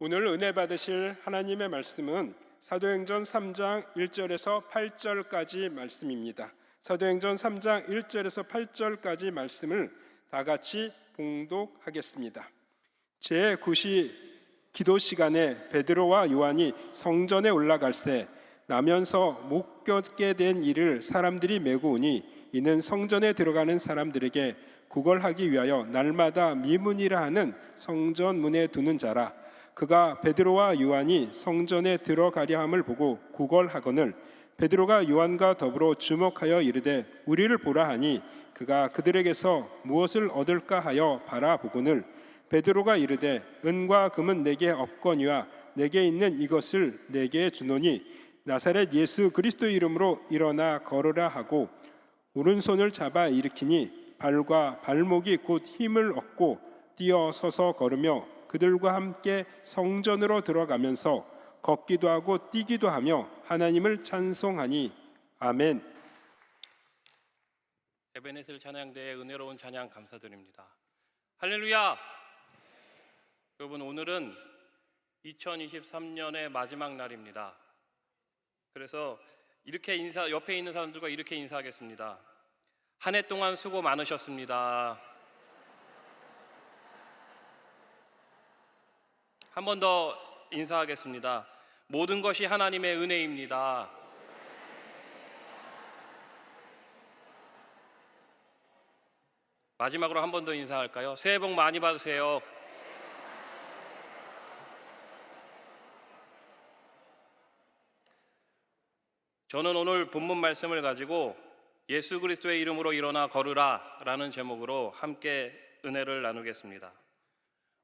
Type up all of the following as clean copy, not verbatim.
오늘 은혜 받으실 하나님의 말씀은 사도행전 3장 1절에서 8절까지 말씀입니다. 사도행전 3장 1절에서 8절까지 말씀을 다 같이 봉독하겠습니다. 제9시 기도 시간에 베드로와 요한이 성전에 올라갈새 나면서 못 걷게 된 이를 사람들이 메고 오니 이는 성전에 들어가는 사람들에게 구걸하기 위하여 날마다 미문이라 하는 성전 문에 두는 자라. 그가 베드로와 요한이 성전에 들어가려 함을 보고 구걸하거늘 베드로가 요한과 더불어 주목하여 이르되 우리를 보라 하니 그가 그들에게서 무엇을 얻을까 하여 바라보거늘 베드로가 이르되 은과 금은 내게 없거니와 내게 있는 이것을 내게 주노니 나사렛 예수 그리스도의 이름으로 일어나 걸으라 하고 오른손을 잡아 일으키니 발과 발목이 곧 힘을 얻고 뛰어 서서 걸으며 그들과 함께 성전으로 들어가면서 걷기도 하고 뛰기도 하며 하나님을 찬송하니 아멘. 에베네셀 찬양대의 은혜로운 찬양 감사드립니다. 할렐루야! 여러분, 오늘은 2023년의 마지막 날입니다. 그래서 이렇게 옆에 있는 사람들과 이렇게 인사하겠습니다. 한 해 동안 수고 많으셨습니다. 한 번 더 인사하겠습니다. 모든 것이 하나님의 은혜입니다. 마지막으로 한 번 더 인사할까요? 새해 복 많이 받으세요. 저는 오늘 본문 말씀을 가지고 예수 그리스도의 이름으로 일어나 걸으라 라는 제목으로 함께 은혜를 나누겠습니다.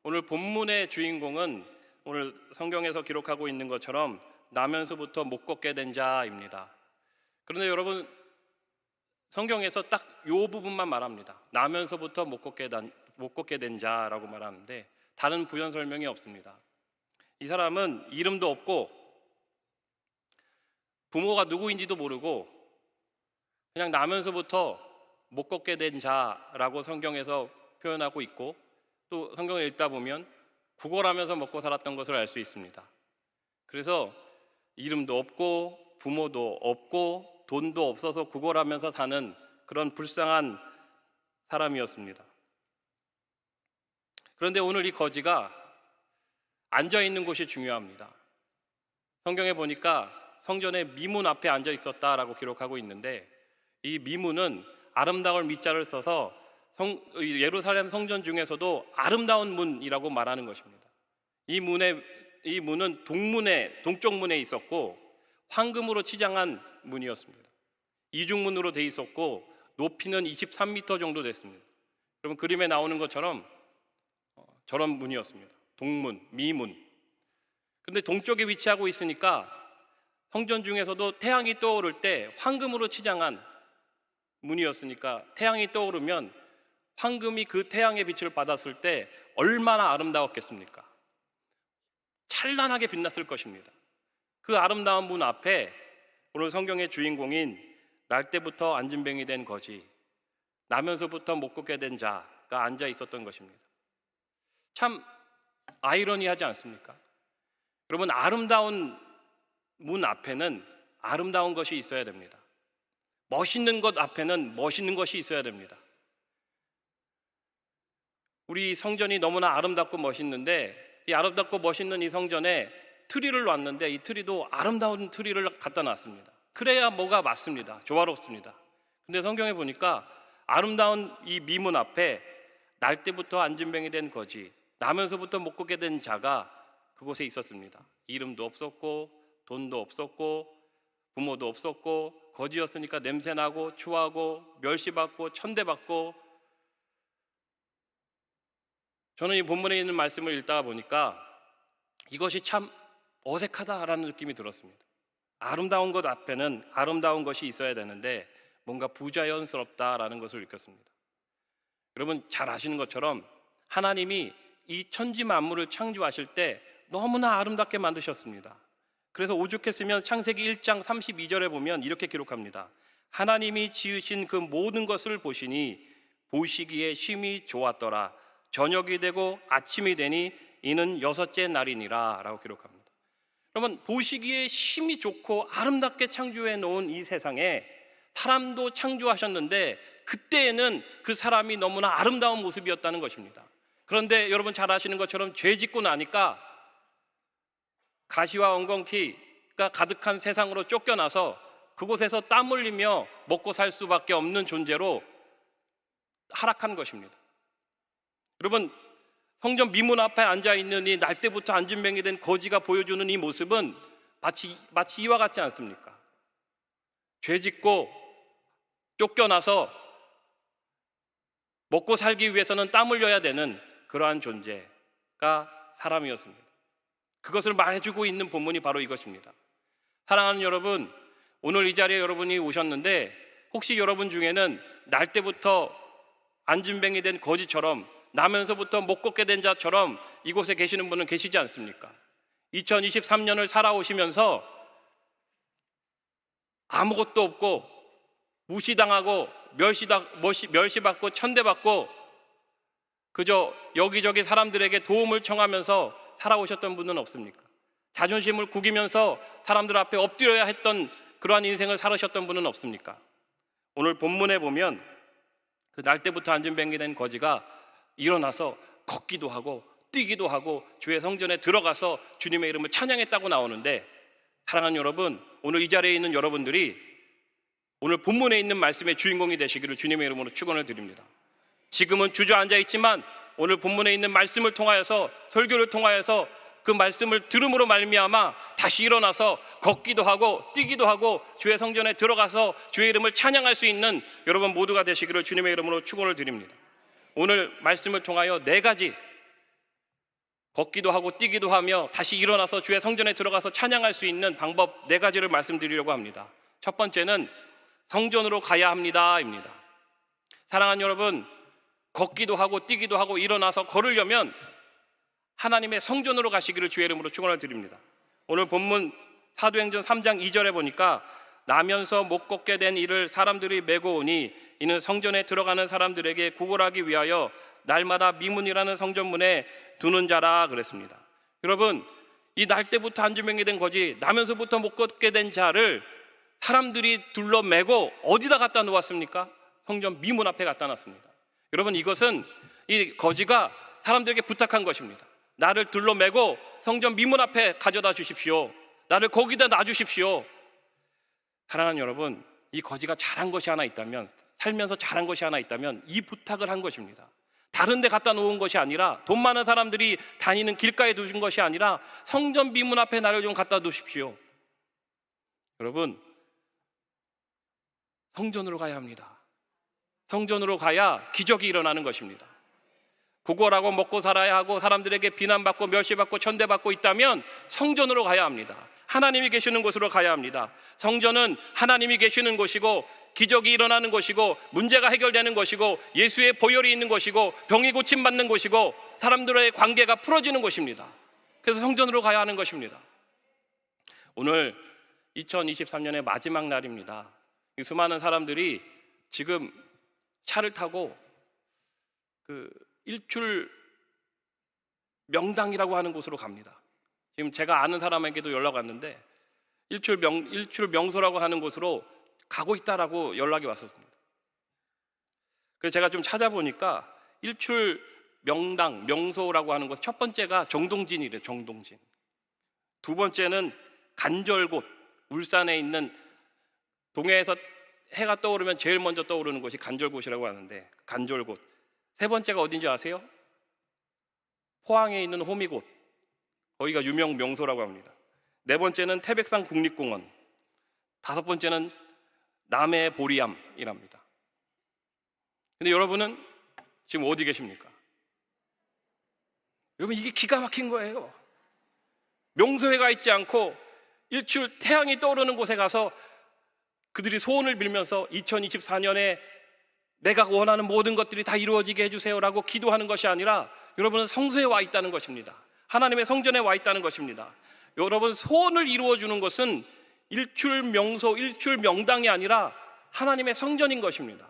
오늘 본문의 주인공은 오늘 성경에서 기록하고 있는 것처럼 나면서부터 못 걷게 된 자입니다. 그런데 여러분, 성경에서 딱 이 부분만 말합니다. 나면서부터 못 걷게 된 자라고 말하는데 다른 부연 설명이 없습니다. 이 사람은 이름도 없고 부모가 누구인지도 모르고 그냥 나면서부터 못 걷게 된 자라고 성경에서 표현하고 있고, 또 성경을 읽다 보면 구걸하면서 먹고 살았던 것을 알 수 있습니다. 그래서 이름도 없고 부모도 없고 돈도 없어서 구걸하면서 사는 그런 불쌍한 사람이었습니다. 그런데 오늘 이 거지가 앉아있는 곳이 중요합니다. 성경에 보니까 성전의 미문 앞에 앉아 있었다라고 기록하고 있는데, 이 미문은 아름다울 미자를 써서 예루살렘 성전 중에서도 아름다운 문이라고 말하는 것입니다. 이 문은 동쪽 문에 있었고 황금으로 치장한 문이었습니다. 이중문으로 돼 있었고 높이는 23m 정도 됐습니다. 그러면 그림에 나오는 것처럼 저런 문이었습니다. 동문, 미문. 근데 동쪽에 위치하고 있으니까 성전 중에서도 태양이 떠오를 때 황금으로 치장한 문이었으니까 태양이 떠오르면 황금이 그 태양의 빛을 받았을 때 얼마나 아름다웠겠습니까? 찬란하게 빛났을 것입니다. 그 아름다운 문 앞에 오늘 성경의 주인공인 날 때부터 안진뱅이 된 거지, 나면서부터 못 걷게 된 자가 앉아 있었던 것입니다. 참 아이러니하지 않습니까? 여러분, 아름다운 문 앞에는 아름다운 것이 있어야 됩니다. 멋있는 것 앞에는 멋있는 것이 있어야 됩니다. 우리 성전이 너무나 아름답고 멋있는데, 이 아름답고 멋있는 이 성전에 트리를 놨는데 이 트리도 아름다운 트리를 갖다 놨습니다. 그래야 뭐가 맞습니다. 조화롭습니다. 근데 성경에 보니까 아름다운 이 미문 앞에 날 때부터 안진뱅이 된 거지, 나면서부터 못 걷게 된 자가 그곳에 있었습니다. 이름도 없었고 돈도 없었고 부모도 없었고 거지였으니까 냄새나고 추하고 멸시받고 천대받고. 저는 이 본문에 있는 말씀을 읽다가 보니까 이것이 참 어색하다라는 느낌이 들었습니다. 아름다운 것 앞에는 아름다운 것이 있어야 되는데 뭔가 부자연스럽다라는 것을 느꼈습니다. 여러분, 잘 아시는 것처럼 하나님이 이 천지 만물을 창조하실 때 너무나 아름답게 만드셨습니다. 그래서 오죽했으면 창세기 1장 32절에 보면 이렇게 기록합니다. 하나님이 지으신 그 모든 것을 보시니 보시기에 심히 좋았더라. 저녁이 되고 아침이 되니 이는 여섯째 날이니라 라고 기록합니다. 여러분, 보시기에 심히 좋고 아름답게 창조해 놓은 이 세상에 사람도 창조하셨는데 그때에는 그 사람이 너무나 아름다운 모습이었다는 것입니다. 그런데 여러분 잘 아시는 것처럼 죄 짓고 나니까 가시와 엉겅퀴가 가득한 세상으로 쫓겨나서 그곳에서 땀 흘리며 먹고 살 수밖에 없는 존재로 하락한 것입니다. 여러분, 성전 미문 앞에 앉아있는 이 날때부터 안진뱅이 된 거지가 보여주는 이 모습은 마치 이와 같지 않습니까? 죄 짓고 쫓겨나서 먹고 살기 위해서는 땀 흘려야 되는 그러한 존재가 사람이었습니다. 그것을 말해주고 있는 본문이 바로 이것입니다. 사랑하는 여러분, 오늘 이 자리에 여러분이 오셨는데 혹시 여러분 중에는 날 때부터 안진뱅이 된 거지처럼 나면서부터 못 걷게 된 자처럼 이곳에 계시는 분은 계시지 않습니까? 2023년을 살아오시면서 아무것도 없고 무시당하고 멸시받고 천대받고 그저 여기저기 사람들에게 도움을 청하면서 살아오셨던 분은 없습니까? 자존심을 구기면서 사람들 앞에 엎드려야 했던 그러한 인생을 살으셨던 분은 없습니까? 오늘 본문에 보면 그 날때부터 안진뱅이 된 거지가 일어나서 걷기도 하고 뛰기도 하고 주의 성전에 들어가서 주님의 이름을 찬양했다고 나오는데, 사랑하는 여러분, 오늘 이 자리에 있는 여러분들이 오늘 본문에 있는 말씀의 주인공이 되시기를 주님의 이름으로 축원을 드립니다. 지금은 주저앉아 있지만 오늘 본문에 있는 말씀을 통하여서, 설교를 통하여서 그 말씀을 들음으로 말미암아 다시 일어나서 걷기도 하고 뛰기도 하고 주의 성전에 들어가서 주의 이름을 찬양할 수 있는 여러분 모두가 되시기를 주님의 이름으로 축원을 드립니다. 오늘 말씀을 통하여 네 가지, 걷기도 하고 뛰기도 하며 다시 일어나서 주의 성전에 들어가서 찬양할 수 있는 방법 네 가지를 말씀드리려고 합니다. 첫 번째는 성전으로 가야 합니다입니다. 사랑하는 여러분, 걷기도 하고 뛰기도 하고 일어나서 걸으려면 하나님의 성전으로 가시기를 주의 이름으로 축원을 드립니다. 오늘 본문 사도행전 3장 2절에 보니까 나면서 못 걷게 된 이를 사람들이 메고 오니 이는 성전에 들어가는 사람들에게 구걸하기 위하여 날마다 미문이라는 성전문에 두는 자라 그랬습니다. 여러분, 이 날때부터 안진뱅이 된 거지, 나면서부터 못 걷게 된 자를 사람들이 둘러 매고 어디다 갖다 놓았습니까? 성전 미문 앞에 갖다 놨습니다. 여러분, 이것은 이 거지가 사람들에게 부탁한 것입니다. 나를 둘러 매고 성전 미문 앞에 가져다 주십시오. 나를 거기다 놔주십시오. 사랑하는 여러분, 이 거지가 잘한 것이 하나 있다면, 살면서 잘한 것이 하나 있다면 이 부탁을 한 것입니다. 다른 데 갖다 놓은 것이 아니라, 돈 많은 사람들이 다니는 길가에 두신 것이 아니라 성전 미문 앞에 나를 좀 갖다 두십시오. 여러분, 성전으로 가야 합니다. 성전으로 가야 기적이 일어나는 것입니다. 구걸하고 먹고 살아야 하고 사람들에게 비난받고 멸시받고 천대받고 있다면 성전으로 가야 합니다. 하나님이 계시는 곳으로 가야 합니다. 성전은 하나님이 계시는 곳이고 기적이 일어나는 곳이고 문제가 해결되는 곳이고 예수의 보혈이 있는 곳이고 병이 고침받는 곳이고 사람들의 관계가 풀어지는 곳입니다. 그래서 성전으로 가야 하는 것입니다. 오늘 2023년의 마지막 날입니다. 수많은 사람들이 지금 차를 타고 그 일출 명당이라고 하는 곳으로 갑니다. 지금 제가 아는 사람에게도 연락 왔는데 일출 명소라고 하는 곳으로 가고 있다라고 연락이 왔었습니다. 그래서 제가 좀 찾아보니까 일출 명당, 명소라고 하는 곳 첫 번째가 정동진이래요. 정동진. 두 번째는 간절곶, 울산에 있는, 동해에서 해가 떠오르면 제일 먼저 떠오르는 곳이 간절곶이라고 하는데 간절곶. 세 번째가 어딘지 아세요? 포항에 있는 호미곶, 거기가 유명 명소라고 합니다. 네 번째는 태백산 국립공원, 다섯 번째는 남해 보리암이랍니다. 근데 여러분은 지금 어디 계십니까? 여러분, 이게 기가 막힌 거예요. 명소회가 있지 않고 일출 태양이 떠오르는 곳에 가서 그들이 소원을 빌면서 2024년에 내가 원하는 모든 것들이 다 이루어지게 해주세요라고 기도하는 것이 아니라 여러분은 성소에 와 있다는 것입니다. 하나님의 성전에 와 있다는 것입니다. 여러분, 소원을 이루어주는 것은 일출 명소, 일출 명당이 아니라 하나님의 성전인 것입니다.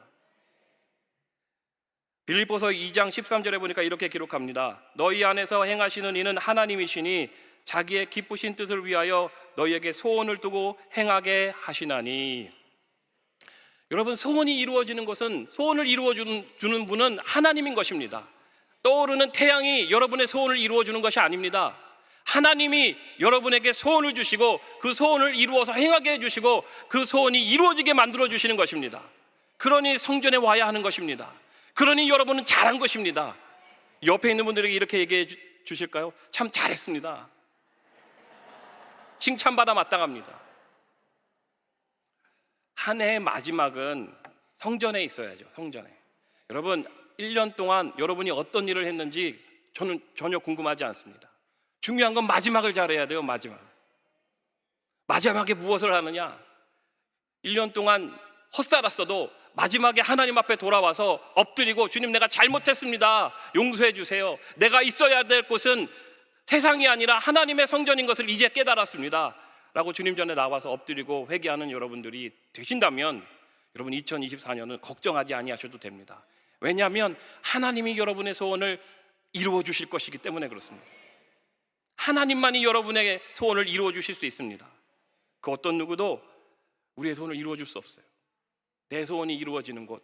빌립보서 2장 13절에 보니까 이렇게 기록합니다. 너희 안에서 행하시는 이는 하나님이시니 자기의 기쁘신 뜻을 위하여 너희에게 소원을 두고 행하게 하시나니. 여러분, 소원이 이루어지는 것은, 소원을 이루어주는 분은 하나님인 것입니다. 떠오르는 태양이 여러분의 소원을 이루어주는 것이 아닙니다. 하나님이 여러분에게 소원을 주시고 그 소원을 이루어서 행하게 해주시고 그 소원이 이루어지게 만들어 주시는 것입니다. 그러니 성전에 와야 하는 것입니다. 그러니 여러분은 잘한 것입니다. 옆에 있는 분들에게 이렇게 얘기해 주실까요? 참 잘했습니다. 칭찬받아 마땅합니다. 한 해의 마지막은 성전에 있어야죠. 성전에. 여러분, 1년 동안 여러분이 어떤 일을 했는지 저는 전혀 궁금하지 않습니다. 중요한 건 마지막을 잘해야 돼요. 마지막에 무엇을 하느냐? 1년 동안 헛살았어도 마지막에 하나님 앞에 돌아와서 엎드리고, 주님, 내가 잘못했습니다, 용서해 주세요, 내가 있어야 될 곳은 세상이 아니라 하나님의 성전인 것을 이제 깨달았습니다 라고 주님 전에 나와서 엎드리고 회개하는 여러분들이 되신다면, 여러분 2024년은 걱정하지 아니하셔도 됩니다. 왜냐하면 하나님이 여러분의 소원을 이루어 주실 것이기 때문에 그렇습니다. 하나님만이 여러분의 소원을 이루어 주실 수 있습니다. 그 어떤 누구도 우리의 소원을 이루어 줄 수 없어요. 내 소원이 이루어지는 곳,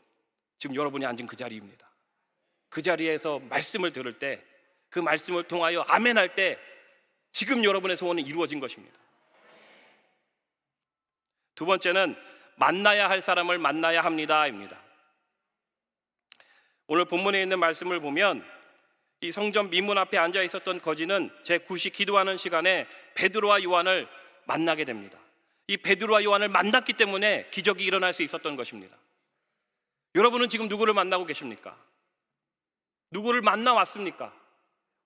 지금 여러분이 앉은 그 자리입니다. 그 자리에서 말씀을 들을 때, 그 말씀을 통하여 아멘 할 때 지금 여러분의 소원은 이루어진 것입니다. 두 번째는 만나야 할 사람을 만나야 합니다입니다. 오늘 본문에 있는 말씀을 보면 이 성전 미문 앞에 앉아 있었던 거지는 제9시 기도하는 시간에 베드로와 요한을 만나게 됩니다. 이 베드로와 요한을 만났기 때문에 기적이 일어날 수 있었던 것입니다. 여러분은 지금 누구를 만나고 계십니까? 누구를 만나왔습니까?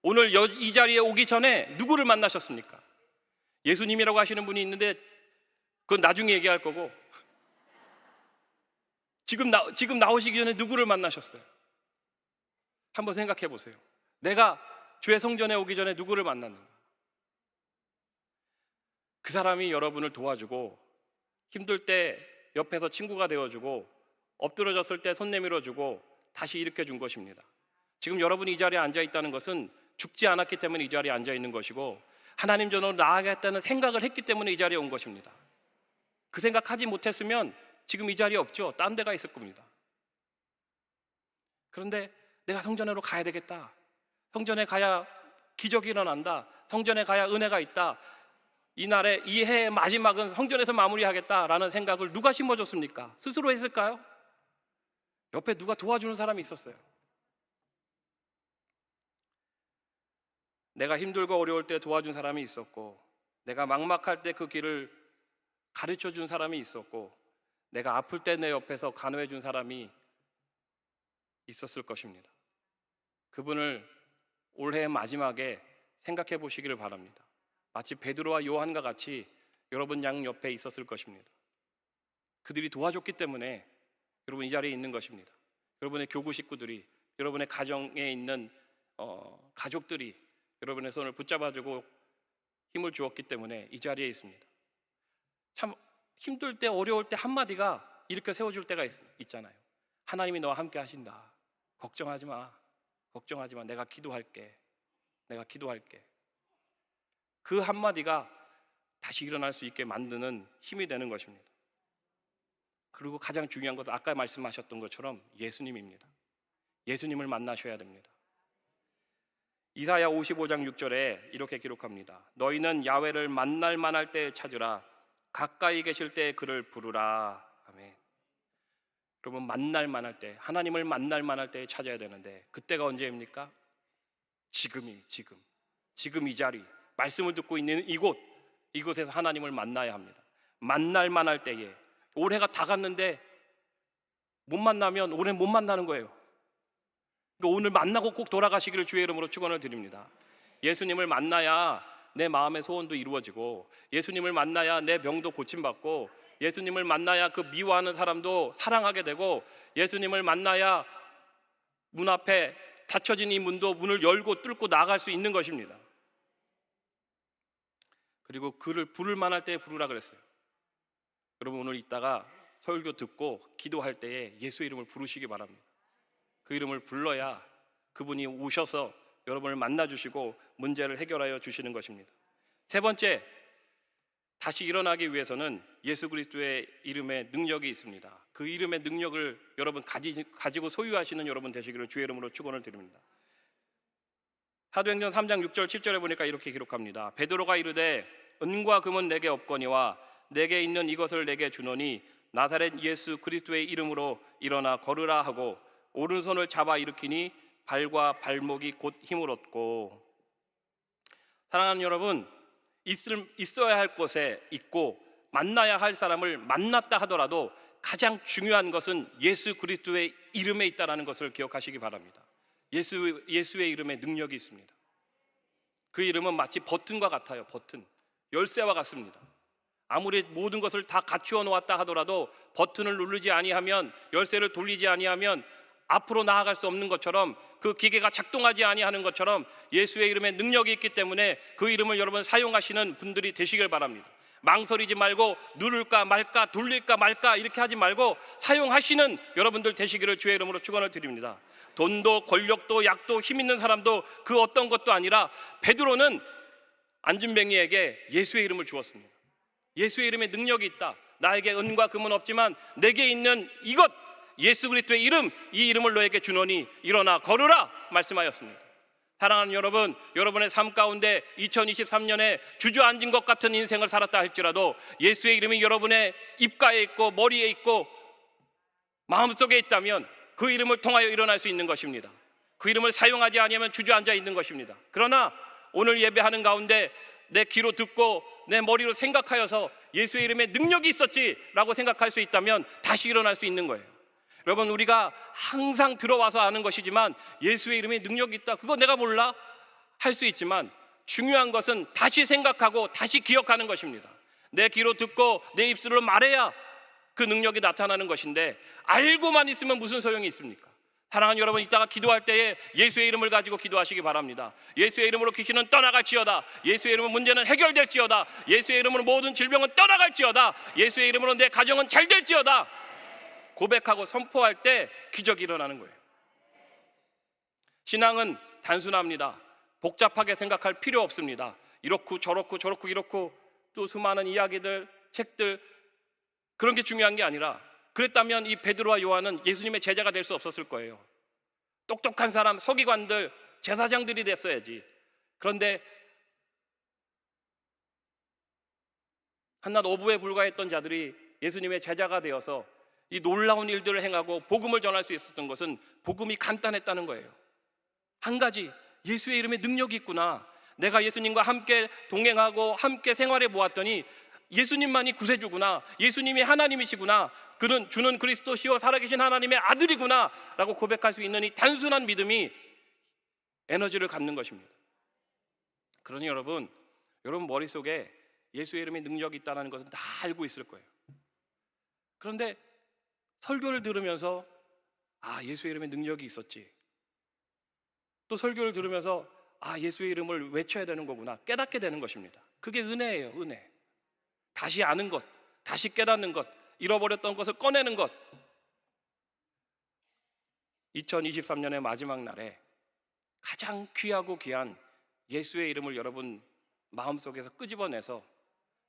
오늘 이 자리에 오기 전에 누구를 만나셨습니까? 예수님이라고 하시는 분이 있는데 그건 나중에 얘기할 거고, 지금 나오시기 전에 누구를 만나셨어요? 한번 생각해 보세요. 내가 주의 성전에 오기 전에 누구를 만났는가? 그 사람이 여러분을 도와주고, 힘들 때 옆에서 친구가 되어주고, 엎드러졌을 때 손 내밀어주고 다시 일으켜준 것입니다. 지금 여러분이 이 자리에 앉아 있다는 것은 죽지 않았기 때문에 이 자리에 앉아 있는 것이고, 하나님 전으로 나아가겠다는 생각을 했기 때문에 이 자리에 온 것입니다. 그 생각하지 못했으면 지금 이 자리에 없죠. 딴 데가 있을 겁니다. 그런데 내가 성전으로 가야 되겠다, 성전에 가야 기적이 일어난다, 성전에 가야 은혜가 있다, 이날의 이 해의 마지막은 성전에서 마무리하겠다라는 생각을 누가 심어줬습니까? 스스로 했을까요? 옆에 누가 도와주는 사람이 있었어요. 내가 힘들고 어려울 때 도와준 사람이 있었고, 내가 막막할 때 그 길을 가르쳐 준 사람이 있었고, 내가 아플 때 내 옆에서 간호해 준 사람이 있었을 것입니다. 그분을 올해의 마지막에 생각해 보시기를 바랍니다. 마치 베드로와 요한과 같이 여러분 양 옆에 있었을 것입니다. 그들이 도와줬기 때문에 여러분 이 자리에 있는 것입니다. 여러분의 교구 식구들이, 여러분의 가정에 있는 가족들이 여러분의 손을 붙잡아주고 힘을 주었기 때문에 이 자리에 있습니다. 참 힘들 때, 어려울 때 한마디가 이렇게 세워줄 때가 있잖아요. 하나님이 너와 함께 하신다, 걱정하지 마, 걱정하지 마, 내가 기도할게, 내가 기도할게. 그 한마디가 다시 일어날 수 있게 만드는 힘이 되는 것입니다. 그리고 가장 중요한 것은 아까 말씀하셨던 것처럼 예수님입니다. 예수님을 만나셔야 됩니다. 이사야 55장 6절에 이렇게 기록합니다. 너희는 야훼를 만날 만할 때 찾으라, 가까이 계실 때 그를 부르라. 아멘. 여러분, 만날 만할 때, 하나님을 만날 만할 때 찾아야 되는데, 그때가 언제입니까? 지금 이 자리, 말씀을 듣고 있는 이곳에서 하나님을 만나야 합니다. 만날 만할 때에. 올해가 다 갔는데 못 만나면 올해 못 만나는 거예요. 그러니까 오늘 만나고 꼭 돌아가시기를 주의 이름으로 축원을 드립니다. 예수님을 만나야 내 마음의 소원도 이루어지고, 예수님을 만나야 내 병도 고침받고, 예수님을 만나야 그 미워하는 사람도 사랑하게 되고, 예수님을 만나야 문 앞에 닫혀진 이 문도 문을 열고 뚫고 나갈 수 있는 것입니다. 그리고 그를 부를 만할 때에 부르라 그랬어요. 여러분, 오늘 이따가 설교 듣고 기도할 때에 예수 이름을 부르시기 바랍니다. 그 이름을 불러야 그분이 오셔서 여러분을 만나주시고 문제를 해결하여 주시는 것입니다. 세 번째, 다시 일어나기 위해서는 예수 그리스도의 이름에 능력이 있습니다. 그 이름의 능력을 여러분 가지고 소유하시는 여러분 되시기를 주의 이름으로 축원을 드립니다. 사도행전 3장 6절 7절에 보니까 이렇게 기록합니다. 베드로가 이르되 은과 금은 내게 없거니와 내게 있는 이것을 내게 주노니 나사렛 예수 그리스도의 이름으로 일어나 걸으라 하고 오른손을 잡아 일으키니 발과 발목이 곧 힘을 얻고. 사랑하는 여러분, 있어야 할 곳에 있고 만나야 할 사람을 만났다 하더라도 가장 중요한 것은 예수 그리스도의 이름에 있다는 것을 기억하시기 바랍니다. 예수의 이름에 능력이 있습니다. 그 이름은 마치 버튼과 같아요. 버튼, 열쇠와 같습니다. 아무리 모든 것을 다 갖추어 놓았다 하더라도 버튼을 누르지 아니하면, 열쇠를 돌리지 아니하면 앞으로 나아갈 수 없는 것처럼, 그 기계가 작동하지 아니하는 것처럼 예수의 이름에 능력이 있기 때문에 그 이름을 여러분 사용하시는 분들이 되시길 바랍니다. 망설이지 말고 누를까 말까 돌릴까 말까 이렇게 하지 말고 사용하시는 여러분들 되시기를 주의 이름으로 축원을 드립니다. 돈도 권력도 약도 힘 있는 사람도 그 어떤 것도 아니라 베드로는 안진뱅이에게 예수의 이름을 주었습니다. 예수의 이름에 능력이 있다. 나에게 은과 금은 없지만 내게 있는 이것, 예수 그리스도의 이름, 이 이름을 너에게 주노니 일어나 걸으라 말씀하였습니다. 사랑하는 여러분, 여러분의 삶 가운데 2023년에 주저앉은 것 같은 인생을 살았다 할지라도 예수의 이름이 여러분의 입가에 있고 머리에 있고 마음속에 있다면 그 이름을 통하여 일어날 수 있는 것입니다. 그 이름을 사용하지 아니하면 주저앉아 있는 것입니다. 그러나 오늘 예배하는 가운데 내 귀로 듣고 내 머리로 생각하여서 예수의 이름에 능력이 있었지라고 생각할 수 있다면 다시 일어날 수 있는 거예요. 여러분, 우리가 항상 들어와서 아는 것이지만 예수의 이름에 능력이 있다, 그거 내가 몰라? 할 수 있지만 중요한 것은 다시 생각하고 다시 기억하는 것입니다. 내 귀로 듣고 내 입술로 말해야 그 능력이 나타나는 것인데 알고만 있으면 무슨 소용이 있습니까? 사랑하는 여러분, 이따가 기도할 때에 예수의 이름을 가지고 기도하시기 바랍니다. 예수의 이름으로 귀신은 떠나갈지어다. 예수의 이름으로 문제는 해결될지어다. 예수의 이름으로 모든 질병은 떠나갈지어다. 예수의 이름으로 내 가정은 잘될지어다. 고백하고 선포할 때 기적이 일어나는 거예요. 신앙은 단순합니다. 복잡하게 생각할 필요 없습니다. 이렇고 저렇고 저렇고 이렇고 또 수많은 이야기들, 책들, 그런 게 중요한 게 아니라, 그랬다면 이 베드로와 요한은 예수님의 제자가 될 수 없었을 거예요. 똑똑한 사람, 서기관들, 제사장들이 됐어야지. 그런데 한낱 어부에 불과했던 자들이 예수님의 제자가 되어서 이 놀라운 일들을 행하고 복음을 전할 수 있었던 것은 복음이 간단했다는 거예요. 한 가지, 예수의 이름에 능력이 있구나. 내가 예수님과 함께 동행하고 함께 생활해 보았더니 예수님만이 구세주구나. 예수님이 하나님이시구나. 그는 주는 그리스도시요 살아계신 하나님의 아들이구나 라고 고백할 수 있는 이 단순한 믿음이 에너지를 갖는 것입니다. 그러니 여러분 머릿속에 예수의 이름에 능력이 있다는 것은 다 알고 있을 거예요. 그런데 설교를 들으면서 예수의 이름에 능력이 있었지, 또 설교를 들으면서 예수의 이름을 외쳐야 되는 거구나 깨닫게 되는 것입니다. 그게 은혜예요. 은혜. 다시 아는 것, 다시 깨닫는 것, 잃어버렸던 것을 꺼내는 것. 2023년의 마지막 날에 가장 귀하고 귀한 예수의 이름을 여러분 마음속에서 끄집어내서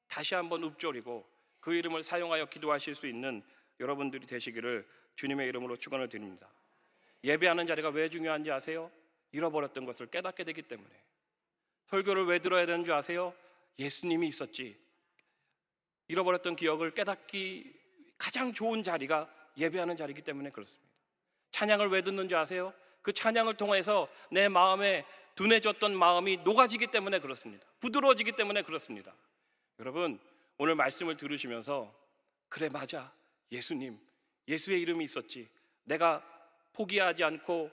다시 한번 읊조리고 그 이름을 사용하여 기도하실 수 있는 여러분들이 되시기를 주님의 이름으로 축원을 드립니다. 예배하는 자리가 왜 중요한지 아세요? 잃어버렸던 것을 깨닫게 되기 때문에. 설교를 왜 들어야 되는 줄 아세요? 예수님이 있었지. 잃어버렸던 기억을 깨닫기 가장 좋은 자리가 예배하는 자리이기 때문에 그렇습니다. 찬양을 왜 듣는 줄 아세요? 그 찬양을 통해서 내 마음에 둔해졌던 마음이 녹아지기 때문에 그렇습니다. 부드러워지기 때문에 그렇습니다. 여러분, 오늘 말씀을 들으시면서 그래, 맞아, 예수님, 예수의 이름이 있었지. 내가 포기하지 않고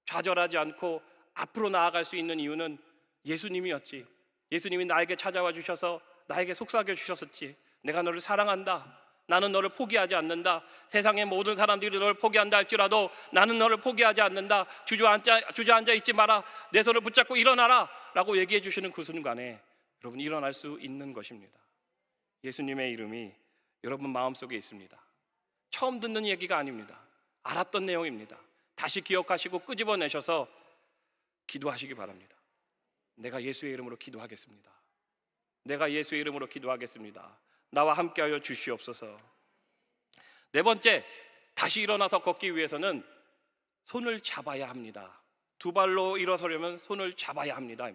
좌절하지 않고 앞으로 나아갈 수 있는 이유는 예수님이었지. 예수님이 나에게 찾아와 주셔서 나에게 속삭여 주셨었지. 내가 너를 사랑한다. 나는 너를 포기하지 않는다. 세상의 모든 사람들이 너를 포기한다 할지라도 나는 너를 포기하지 않는다. 주저앉아 있지 마라. 내 손을 붙잡고 일어나라 라고 얘기해 주시는 그 순간에 여러분 일어날 수 있는 것입니다. 예수님의 이름이 여러분 마음속에 있습니다. 처음 듣는 얘기가 아닙니다. 알았던 내용입니다. 다시 기억하시고 끄집어내셔서 기도하시기 바랍니다. 내가 예수의 이름으로 기도하겠습니다. 내가 예수의 이름으로 기도하겠습니다. 나와 함께하여 주시옵소서. 네 번째, 다시 일어나서 걷기 위해서는 손을 잡아야 합니다. 두 발로 일어서려면 손을 잡아야 합니다.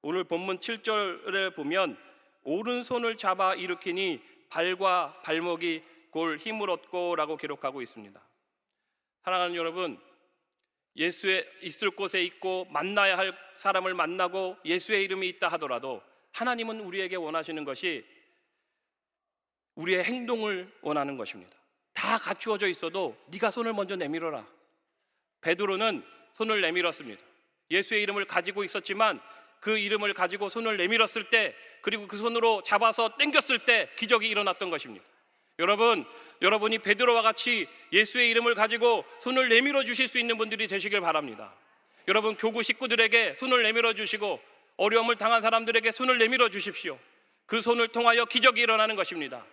오늘 본문 7절에 보면 오른손을 잡아 일으키니 발과 발목이 골 힘을 얻고 라고 기록하고 있습니다. 사랑하는 여러분, 예수의 있을 곳에 있고 만나야 할 사람을 만나고 예수의 이름이 있다 하더라도 하나님은 우리에게 원하시는 것이 우리의 행동을 원하는 것입니다. 다 갖추어져 있어도 네가 손을 먼저 내밀어라. 베드로는 손을 내밀었습니다. 예수의 이름을 가지고 있었지만 그 이름을 가지고 손을 내밀었을 때, 그리고 그 손으로 잡아서 당겼을 때 기적이 일어났던 것입니다. 여러분이 베드로와 같이 예수의 이름을 가지고 손을 내밀어 주실 수 있는 분들이 되시길 바랍니다. 여러분, 교구 식구들에게 손을 내밀어 주시고 어려움을 당한 사람들에게 손을 내밀어 주십시오. 그 손을 통하여 기적이 일어나는 것입니다.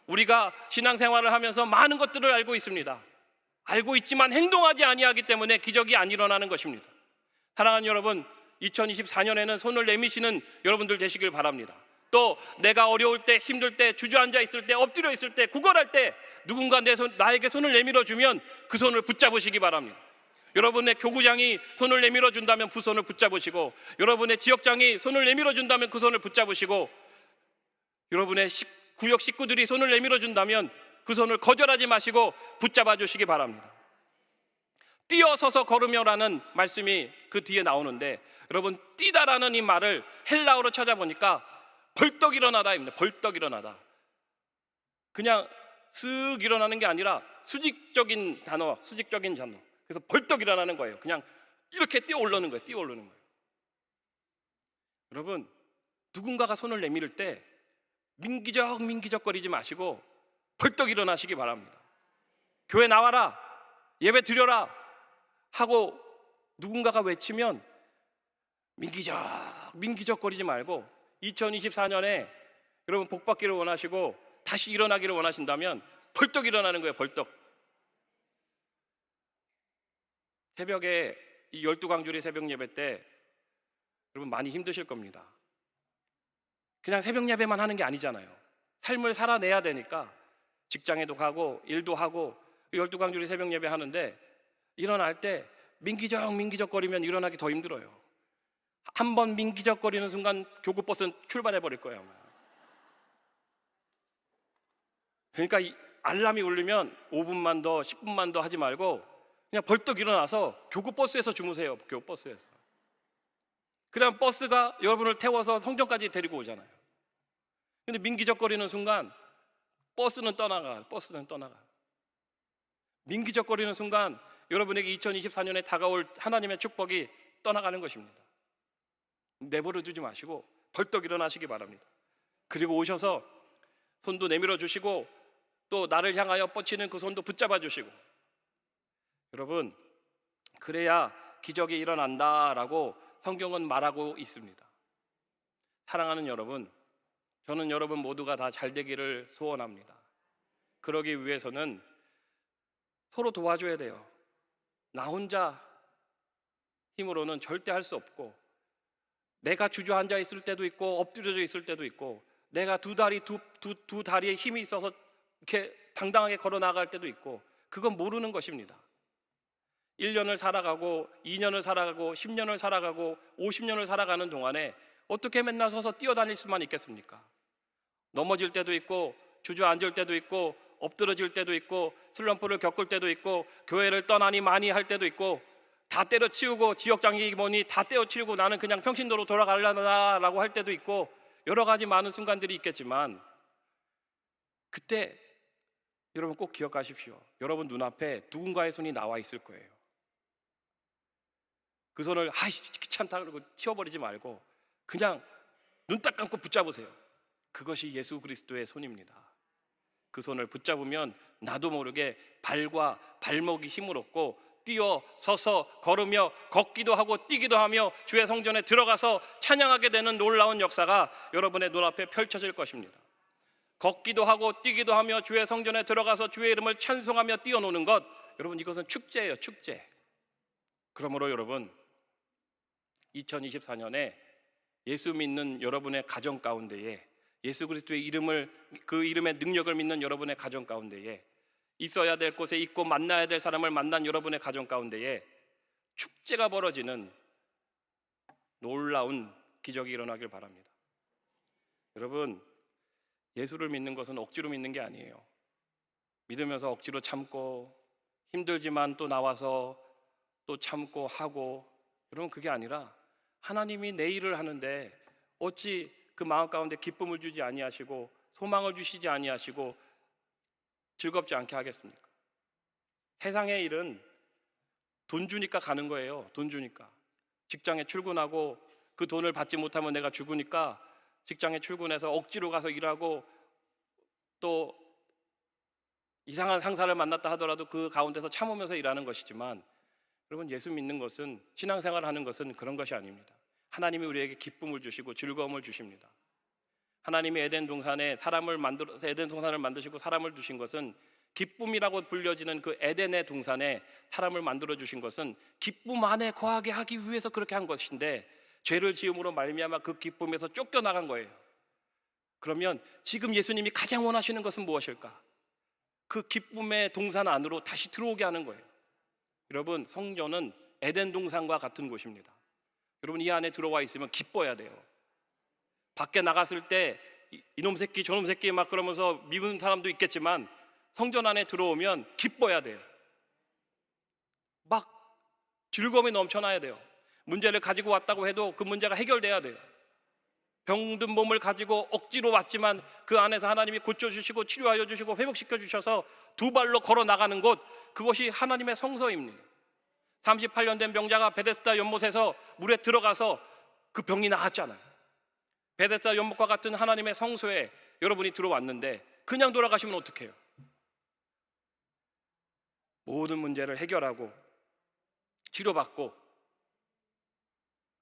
우리가 신앙생활을 하면서 많은 것들을 알고 있습니다. 알고 있지만 행동하지 아니하기 때문에 기적이 안 일어나는 것입니다. 사랑하는 여러분, 2024년에는 손을 내미시는 여러분들 되시길 바랍니다. 또 내가 어려울 때, 힘들 때, 주저앉아 있을 때, 엎드려 있을 때, 구걸할 때 누군가 나에게 손을 내밀어 주면 그 손을 붙잡으시기 바랍니다. 여러분의 교구장이 손을 내밀어 준다면 그 손을 붙잡으시고, 여러분의 지역장이 손을 내밀어 준다면 그 손을 붙잡으시고, 여러분의 구역 식구들이 손을 내밀어 준다면 그 손을 거절하지 마시고 붙잡아 주시기 바랍니다. 뛰어서서 걸으며라는 말씀이 그 뒤에 나오는데, 여러분, 뛰다라는 이 말을 헬라어로 찾아보니까 벌떡 일어나다입니다. 벌떡 일어나다. 그냥 쓱 일어나는 게 아니라 수직적인 단어. 그래서 벌떡 일어나는 거예요. 그냥 이렇게 뛰어 올르는 거예요. 여러분, 누군가가 손을 내밀 때 민기적거리지 마시고 벌떡 일어나시기 바랍니다. 교회 나와라, 예배 드려라 하고 누군가가 외치면 민기적거리지 말고 2024년에 여러분 복 받기를 원하시고 다시 일어나기를 원하신다면 벌떡 일어나는 거예요. 벌떡. 새벽에 이 12광주리 새벽 예배 때 여러분 많이 힘드실 겁니다. 그냥 새벽 예배만 하는 게 아니잖아요. 삶을 살아내야 되니까 직장에도 가고 일도 하고 12광주리 새벽 예배 하는데 일어날 때 민기적거리면 일어나기 더 힘들어요. 한 번 민기적거리는 순간 교구버스는 출발해 버릴 거예요. 그러니까 이 알람이 울리면 5분만 더 10분만 더 하지 말고 그냥 벌떡 일어나서 교구버스에서 주무세요. 교구버스에서. 그럼 버스가 여러분을 태워서 성전까지 데리고 오잖아요. 근데 민기적거리는 순간 버스는 떠나가. 민기적거리는 순간 여러분에게 2024년에 다가올 하나님의 축복이 떠나가는 것입니다. 내버려 두지 마시고 벌떡 일어나시기 바랍니다. 그리고 오셔서 손도 내밀어 주시고 또 나를 향하여 뻗치는 그 손도 붙잡아 주시고, 여러분, 그래야 기적이 일어난다라고 성경은 말하고 있습니다. 사랑하는 여러분, 저는 여러분 모두가 다 잘 되기를 소원합니다. 그러기 위해서는 서로 도와줘야 돼요. 나 혼자 힘으로는 절대 할 수 없고, 내가 주저앉아 있을 때도 있고 엎드려져 있을 때도 있고, 내가 두 다리에 힘이 있어서 이렇게 당당하게 걸어 나갈 때도 있고, 그건 모르는 것입니다. 1년을 살아가고 2년을 살아가고 10년을 살아가고 50년을 살아가는 동안에 어떻게 맨날 서서 뛰어다닐 수만 있겠습니까? 넘어질 때도 있고 주저앉을 때도 있고 엎드러질 때도 있고 슬럼프를 겪을 때도 있고 교회를 떠나니 많이 할 때도 있고, 다 때려치우고 지역장이 뭐니 다 때려치우고 나는 그냥 평신도로 돌아가려나라고 할 때도 있고, 여러 가지 많은 순간들이 있겠지만, 그때 여러분 꼭 기억하십시오. 여러분 눈앞에 누군가의 손이 나와 있을 거예요. 그 손을 귀찮다 그러고 치워버리지 말고 그냥 눈 딱 감고 붙잡으세요. 그것이 예수 그리스도의 손입니다. 그 손을 붙잡으면 나도 모르게 발과 발목이 힘을 얻고 뛰어 서서 걸으며 걷기도 하고 뛰기도 하며 주의 성전에 들어가서 찬양하게 되는 놀라운 역사가 여러분의 눈앞에 펼쳐질 것입니다. 걷기도 하고 뛰기도 하며 주의 성전에 들어가서 주의 이름을 찬송하며 뛰어노는 것, 여러분 이것은 축제예요, 축제. 그러므로 여러분 2024년에 예수 믿는 여러분의 가정 가운데에 예수 그리스도의 이름을 그 이름의 능력을 믿는 여러분의 가정 가운데에 있어야 될 곳에 있고 만나야 될 사람을 만난 여러분의 가정 가운데에 축제가 벌어지는 놀라운 기적이 일어나길 바랍니다. 여러분 예수를 믿는 것은 억지로 믿는 게 아니에요. 믿으면서 억지로 참고 힘들지만 또 나와서 또 참고 하고, 여러분 그게 아니라 하나님이 내 일을 하는데 어찌 그 마음 가운데 기쁨을 주지 아니하시고 소망을 주시지 아니하시고 즐겁지 않게 하겠습니까? 세상의 일은 돈 주니까 가는 거예요. 돈 주니까. 직장에 출근하고 그 돈을 받지 못하면 내가 죽으니까 직장에 출근해서 억지로 가서 일하고 또 이상한 상사를 만났다 하더라도 그 가운데서 참으면서 일하는 것이지만, 여러분 예수 믿는 것은, 신앙생활 하는 것은 그런 것이 아닙니다. 하나님이 우리에게 기쁨을 주시고 즐거움을 주십니다. 하나님이 에덴 동산을 만드시고 사람을 두신 것은, 기쁨이라고 불려지는 그 에덴의 동산에 사람을 만들어 주신 것은 기쁨 안에 거하게 하기 위해서 그렇게 한 것인데, 죄를 지음으로 말미암아 그 기쁨에서 쫓겨나간 거예요. 그러면 지금 예수님이 가장 원하시는 것은 무엇일까? 그 기쁨의 동산 안으로 다시 들어오게 하는 거예요. 여러분 성전은 에덴 동산과 같은 곳입니다. 여러분 이 안에 들어와 있으면 기뻐야 돼요. 밖에 나갔을 때 이놈 새끼 저놈 새끼 막 그러면서 미운 사람도 있겠지만, 성전 안에 들어오면 기뻐야 돼요. 막 즐거움이 넘쳐나야 돼요. 문제를 가지고 왔다고 해도 그 문제가 해결돼야 돼요. 병든 몸을 가지고 억지로 왔지만 그 안에서 하나님이 고쳐주시고 치료하여 주시고 회복시켜 주셔서 두 발로 걸어 나가는 곳, 그것이 하나님의 성소입니다. 38년 된 병자가 베데스다 연못에서 물에 들어가서 그 병이 나았잖아요. 베데스다 연못과 같은 하나님의 성소에 여러분이 들어왔는데 그냥 돌아가시면 어떡해요? 모든 문제를 해결하고 치료받고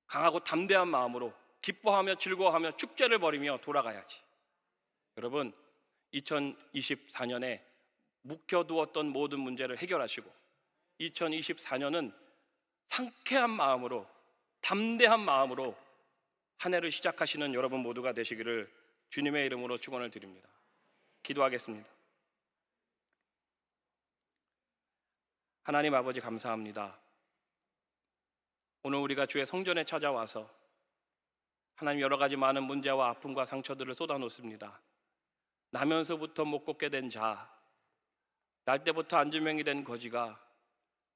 강하고 담대한 마음으로 기뻐하며 즐거워하며 축제를 벌이며 돌아가야지. 여러분 2024년에 묵혀두었던 모든 문제를 해결하시고 2024년은 상쾌한 마음으로 담대한 마음으로 한 해를 시작하시는 여러분 모두가 되시기를 주님의 이름으로 축원을 드립니다. 기도하겠습니다. 하나님 아버지 감사합니다. 오늘 우리가 주의 성전에 찾아와서 하나님 여러 가지 많은 문제와 아픔과 상처들을 쏟아놓습니다. 나면서부터 못 걷게 된 자, 날 때부터 안주명이 된 거지가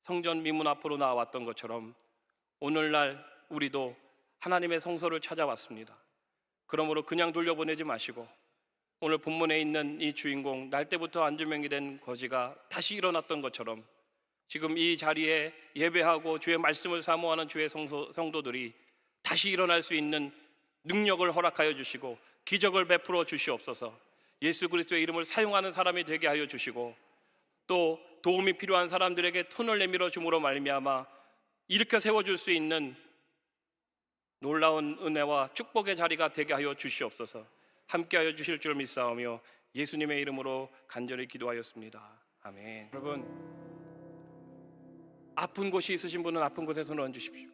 성전 미문 앞으로 나왔던 것처럼 오늘날 우리도 하나님의 성소를 찾아왔습니다. 그러므로 그냥 돌려보내지 마시고 오늘 본문에 있는 이 주인공, 날 때부터 안주명이 된 거지가 다시 일어났던 것처럼 지금 이 자리에 예배하고 주의 말씀을 사모하는 주의 성도들이 다시 일어날 수 있는 능력을 허락하여 주시고 기적을 베풀어 주시옵소서. 예수 그리스도의 이름을 사용하는 사람이 되게 하여 주시고 또 도움이 필요한 사람들에게 손을 내밀어 줌으로 말미암아 일으켜 세워줄 수 있는 놀라운 은혜와 축복의 자리가 되게 하여 주시옵소서. 함께하여 주실 줄 믿사오며 예수님의 이름으로 간절히 기도하였습니다. 아멘. 여러분 아픈 곳이 있으신 분은 아픈 곳에 손을 얹으십시오.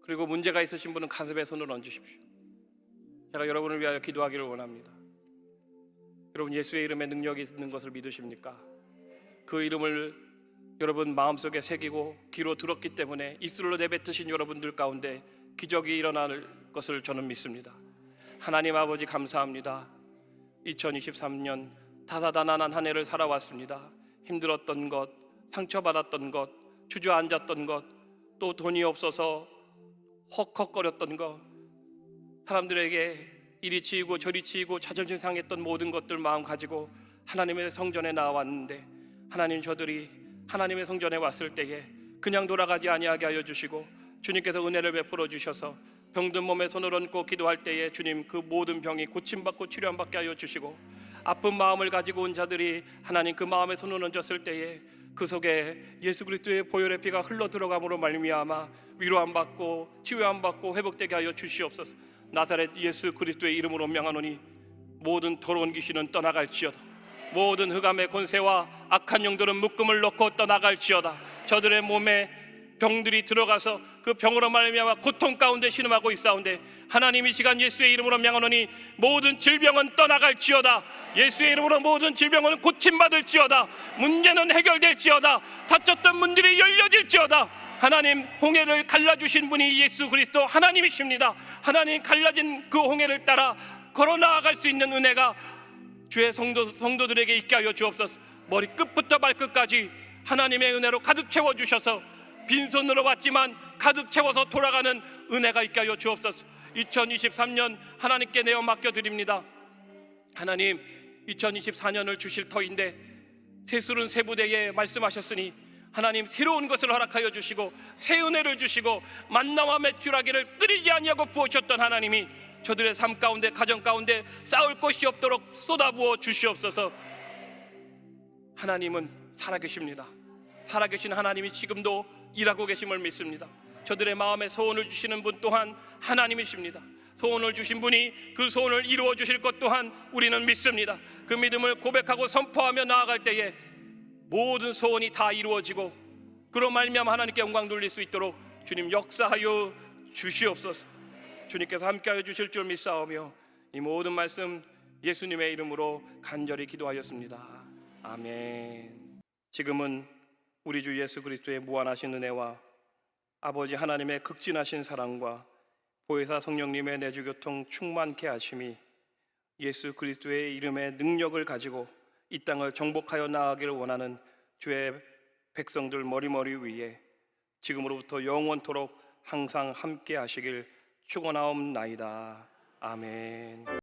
그리고 문제가 있으신 분은 가슴에 손을 얹으십시오. 제가 여러분을 위하여 기도하기를 원합니다. 여러분 예수의 이름에 능력이 있는 것을 믿으십니까? 그 이름을 여러분 마음속에 새기고 귀로 들었기 때문에 입술로 내뱉으신 여러분들 가운데 기적이 일어날 것을 저는 믿습니다. 하나님 아버지 감사합니다. 2023년 다사다난한 한 해를 살아왔습니다. 힘들었던 것, 상처받았던 것, 주저앉았던 것, 또 돈이 없어서 헉헉거렸던 것, 사람들에게 이리 치이고 저리 치이고 자존심 상했던 모든 것들 마음 가지고 하나님의 성전에 나왔는데, 하나님 저들이 하나님의 성전에 왔을 때에 그냥 돌아가지 아니하게 하여 주시고 주님께서 은혜를 베풀어 주셔서 병든 몸에 손을 얹고 기도할 때에 주님 그 모든 병이 고침받고 치료받게 하여 주시고, 아픈 마음을 가지고 온 자들이 하나님 그 마음에 손을 얹었을 때에 그 속에 예수 그리스도의 보혈의 피가 흘러 들어감으로 말미암아 위로함 받고 치유함 받고 회복되게 하여 주시옵소서. 나사렛 예수 그리스도의 이름으로 명하노니 모든 더러운 귀신은 떠나갈지어다. 모든 흑암의 권세와 악한 영들은 묶음을 놓고 떠나갈지어다. 저들의 몸에 병들이 들어가서 그 병으로 말미암아 고통 가운데 신음하고 있사온데 하나님 이 시간 예수의 이름으로 명하노니 모든 질병은 떠나갈지어다. 예수의 이름으로 모든 질병은 고침받을지어다. 문제는 해결될지어다. 닫혔던 문들이 열려질지어다. 하나님, 홍해를 갈라주신 분이 예수 그리스도 하나님이십니다. 하나님, 갈라진 그 홍해를 따라 걸어 나아갈 수 있는 은혜가 주의 성도들에게 있게 하여 주옵소서. 머리 끝부터 발끝까지 하나님의 은혜로 가득 채워주셔서 빈손으로 왔지만 가득 채워서 돌아가는 은혜가 있게 하여 주옵소서. 2023년 하나님께 내어 맡겨드립니다. 하나님, 2024년을 주실 터인데 세술은 세부대에 말씀하셨으니 하나님, 새로운 것을 허락하여 주시고 새 은혜를 주시고 만나와 매출하기를 끊이지 아니하고 부으셨던 하나님이 저들의 삶 가운데, 가정 가운데 싸울 것이 없도록 쏟아부어 주시옵소서. 하나님은 살아계십니다. 살아계신 하나님이 지금도 일하고 계심을 믿습니다. 저들의 마음에 소원을 주시는 분 또한 하나님이십니다. 소원을 주신 분이 그 소원을 이루어 주실 것 또한 우리는 믿습니다. 그 믿음을 고백하고 선포하며 나아갈 때에 모든 소원이 다 이루어지고 그로 말미암아 하나님께 영광 돌릴 수 있도록 주님 역사하여 주시옵소서. 주님께서 함께하여 주실 줄 믿사오며 이 모든 말씀 예수님의 이름으로 간절히 기도하였습니다. 아멘. 지금은 우리 주 예수 그리스도의 무한하신 은혜와 아버지 하나님의 극진하신 사랑과 보혜사 성령님의 내주교통 충만케 하심이 예수 그리스도의 이름의 능력을 가지고 이 땅을 정복하여 나아가기를 원하는 주의 백성들 머리머리 위에 지금으로부터 영원토록 항상 함께 하시길 축원하옵나이다. 아멘.